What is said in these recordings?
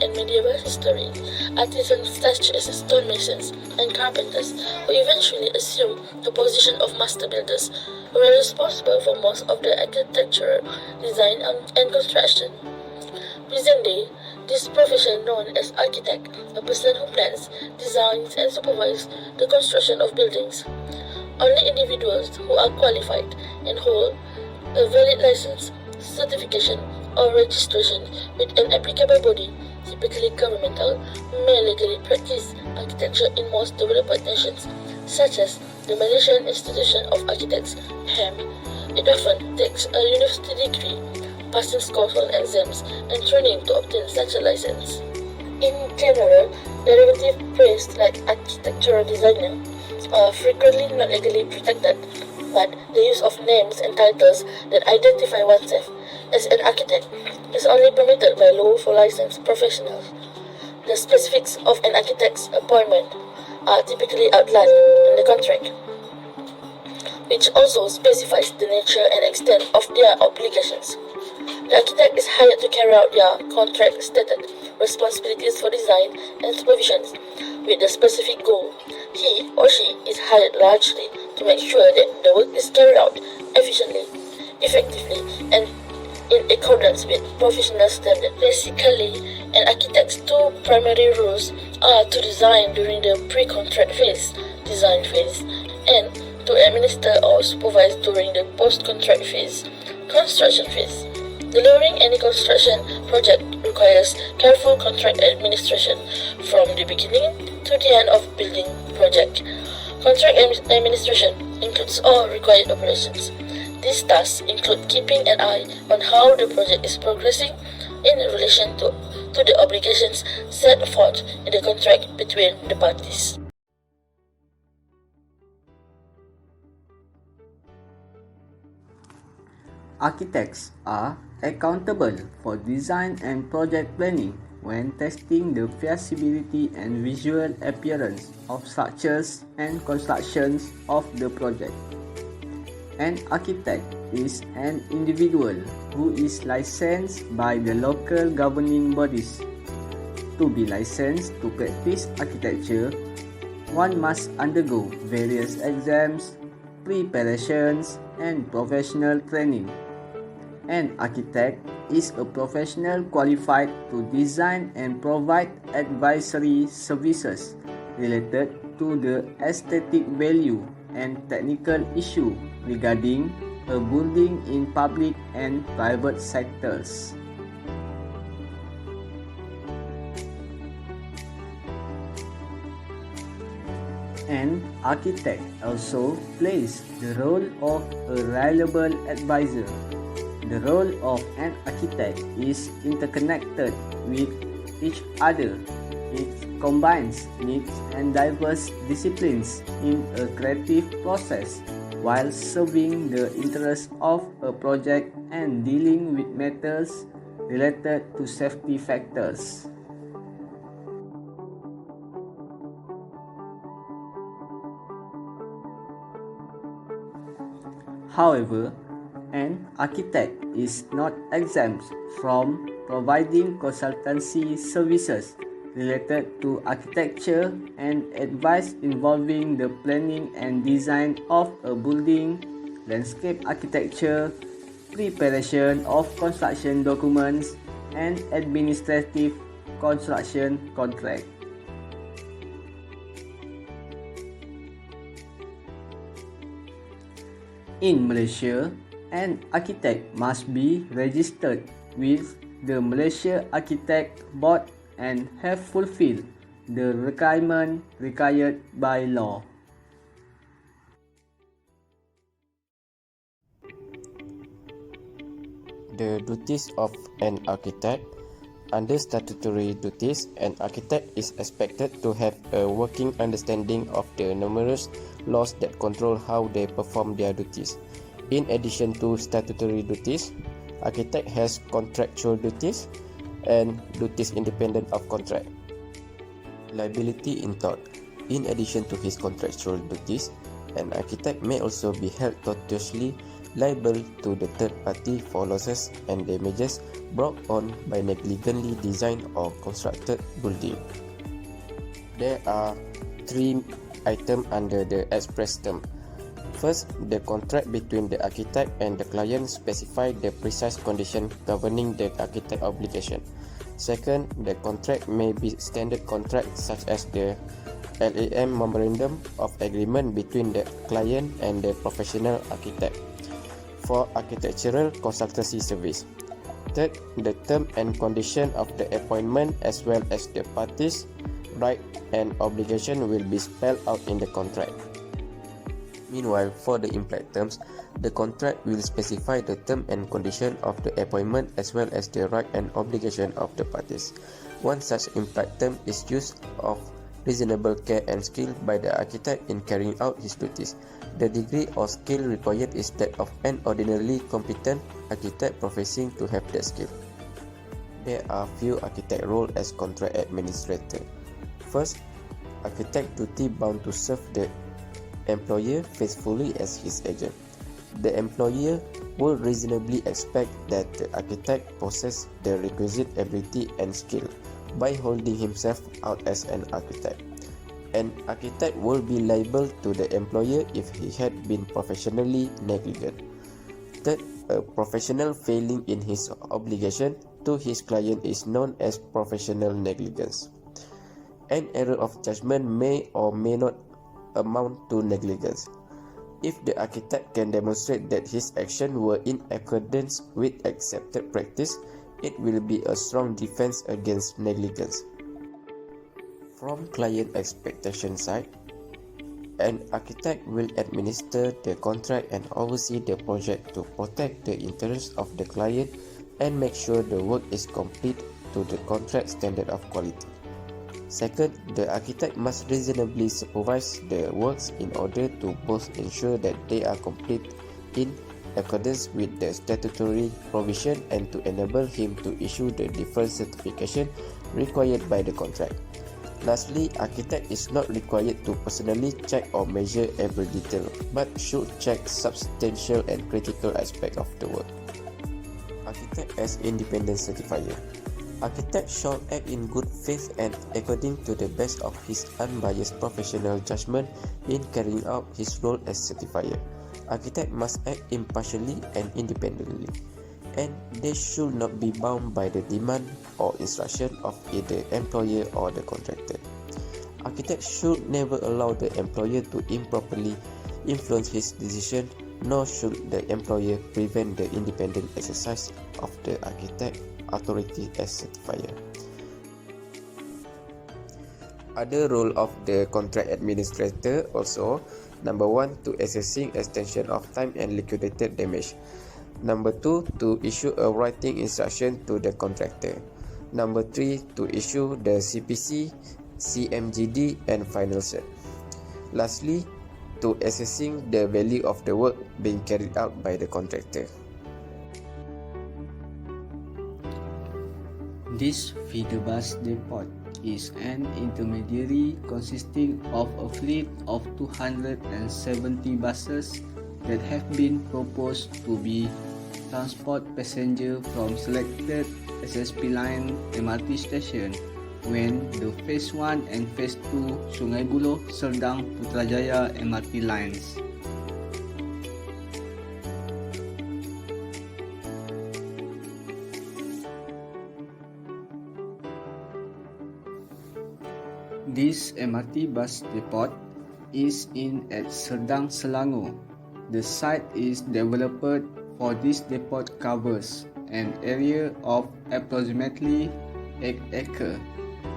and medieval history, artisans such as stonemasons and carpenters, who eventually assumed the position of master builders, were responsible for most of the architectural design and construction. Present day, this profession known as architect, a person who plans, designs, and supervises the construction of buildings. Only individuals who are qualified and hold a valid license, certification, or registration with an applicable body, typically governmental, may legally practice architecture in most developed nations, such as the Malaysian Institution of Architects, HAM. It often takes a university degree, passing scores on exams, and training to obtain such a license. In general, derivative praise like architectural designer are frequently not legally protected, but the use of names and titles that identify oneself as an architect is only permitted by law for licensed professionals. The specifics of an architect's appointment are typically outlined in the contract, which also specifies the nature and extent of their obligations. The architect is hired to carry out their contract-stated responsibilities for design and supervision with the specific goal. He or she is hired largely to make sure that the work is carried out efficiently, effectively, and in accordance with professional standards. Basically, an architect's two primary roles are to design during the pre-contract phase, design phase, and to administer or supervise during the post-contract phase, construction phase. Delivering any construction project requires careful contract administration from the beginning to the end of building project. Contract administration includes all required operations. These tasks include keeping an eye on how the project is progressing in relation to the obligations set forth in the contract between the parties. Architects are accountable for design and project planning when testing the feasibility and visual appearance of structures and constructions of the project. An architect is an individual who is licensed by the local governing bodies. To be licensed to practice architecture, one must undergo various exams, preparations, and professional training. An architect is a professional qualified to design and provide advisory services related to the aesthetic value and technical issue regarding a building in public and private sectors. An architect also plays the role of a reliable advisor. The role of an architect is interconnected with each other. It combines needs and diverse disciplines in a creative process while serving the interests of a project and dealing with matters related to safety factors. However, an architect is not exempt from providing consultancy services related to architecture and advice involving the planning and design of a building, landscape architecture, preparation of construction documents, and administrative construction contract. In Malaysia, an architect must be registered with the Malaysia Architect Board and have fulfilled the requirement required by law. The duties of an architect. Under statutory duties, an architect is expected to have a working understanding of the numerous laws that control how they perform their duties. In addition to statutory duties, architect has contractual duties and duties independent of contract. Liability in tort. In addition to his contractual duties, an architect may also be held tortiously liable to the third party for losses and damages brought on by negligently designed or constructed building. There are three items under the express term. First, the contract between the architect and the client specify the precise condition governing the architect obligation. Second, the contract may be standard contract such as the LAM Memorandum of Agreement between the client and the professional architect for architectural consultancy service. Third, the term and condition of the appointment as well as the parties' right and obligation will be spelled out in the contract. Meanwhile, for the implied terms, the contract will specify the term and condition of the appointment as well as the right and obligation of the parties. One such implied term is use of reasonable care and skill by the architect in carrying out his duties. The degree or skill required is that of an ordinarily competent architect professing to have that skill. There are few architect roles as contract administrator. First, architect duty bound to serve the employer faithfully as his agent. The employer will reasonably expect that the architect possesses the requisite ability and skill by holding himself out as an architect. An architect will be liable to the employer if he had been professionally negligent. Third, a professional failing in his obligation to his client is known as professional negligence. An error of judgment may or may not amount to negligence. If the architect can demonstrate that his actions were in accordance with accepted practice, it will be a strong defense against negligence. From client expectation side, an architect will administer the contract and oversee the project to protect the interests of the client and make sure the work is complete to the contract standard of quality. Second, the architect must reasonably supervise the works in order to both ensure that they are complete in accordance with the statutory provision and to enable him to issue the different certification required by the contract. Lastly, architect is not required to personally check or measure every detail, but should check substantial and critical aspects of the work. Architect as independent certifier. Architect shall act in good faith and according to the best of his unbiased professional judgment in carrying out his role as certifier. Architect must act impartially and independently, and they should not be bound by the demand or instruction of either employer or the contractor. Architect should never allow the employer to improperly influence his decision, nor should the employer prevent the independent exercise of the architect authority as certifier. Other role of the contract administrator also: number 1, to assessing extension of time and liquidated damage. Number 2, to issue a writing instruction to the contractor. Number 3, to issue the CPC, CMGD and final cert. Lastly, to assessing the value of the work being carried out by the contractor. This feeder bus depot is an intermediary consisting of a fleet of 270 buses that have been proposed to be transport passenger from selected SSP line MRT station when the Phase 1 and Phase 2 Sungai Buloh Serdang Putrajaya MRT lines. This MRT bus depot is in at Serdang, Selangor. The site is developed for this depot covers an area of approximately 8 acres,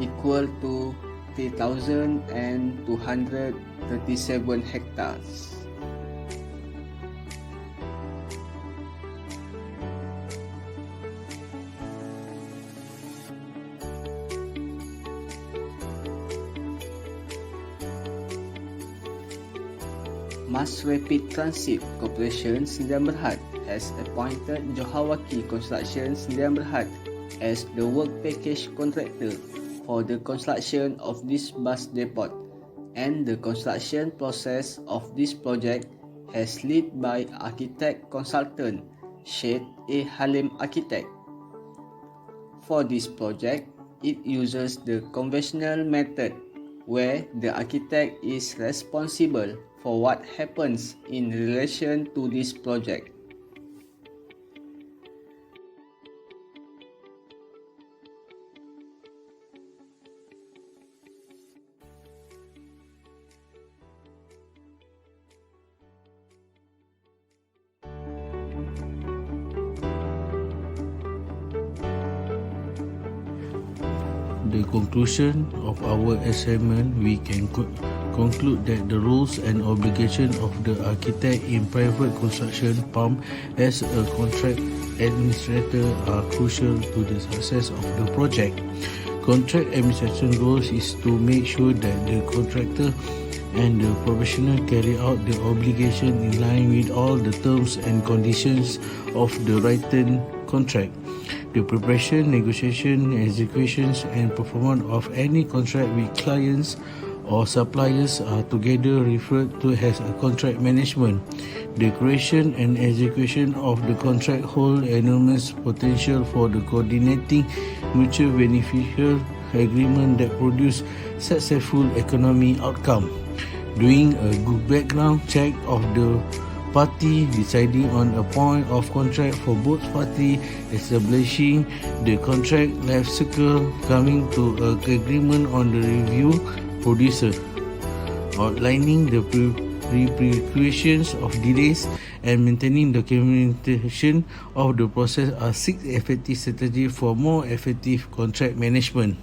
equal to 3,237 hectares. Mass Rapid Transit Corporation Sdn Bhd has appointed Johawaki Construction Sdn Bhd as the work package contractor for the construction of this bus depot, and the construction process of this project has led by architect consultant Syed A. Halim Architect. For this project, it uses the conventional method where the architect is responsible for what happens in relation to this project. The conclusion of our assignment, we can conclude that the roles and obligations of the architect in private construction firm as a contract administrator are crucial to the success of the project. Contract administration roles is to make sure that the contractor and the professional carry out the obligation in line with all the terms and conditions of the written contract. The preparation, negotiation, executions and performance of any contract with clients or suppliers are together referred to as a contract management. The creation and execution of the contract hold enormous potential for the coordinating mutual beneficial agreement that produce successful economic outcome. Doing a good background check of the party, deciding on a point of contract for both parties, establishing the contract life cycle, coming to an agreement on the review producer, outlining the repercussions of delays, and maintaining documentation of the process are 6 effective strategies for more effective contract management.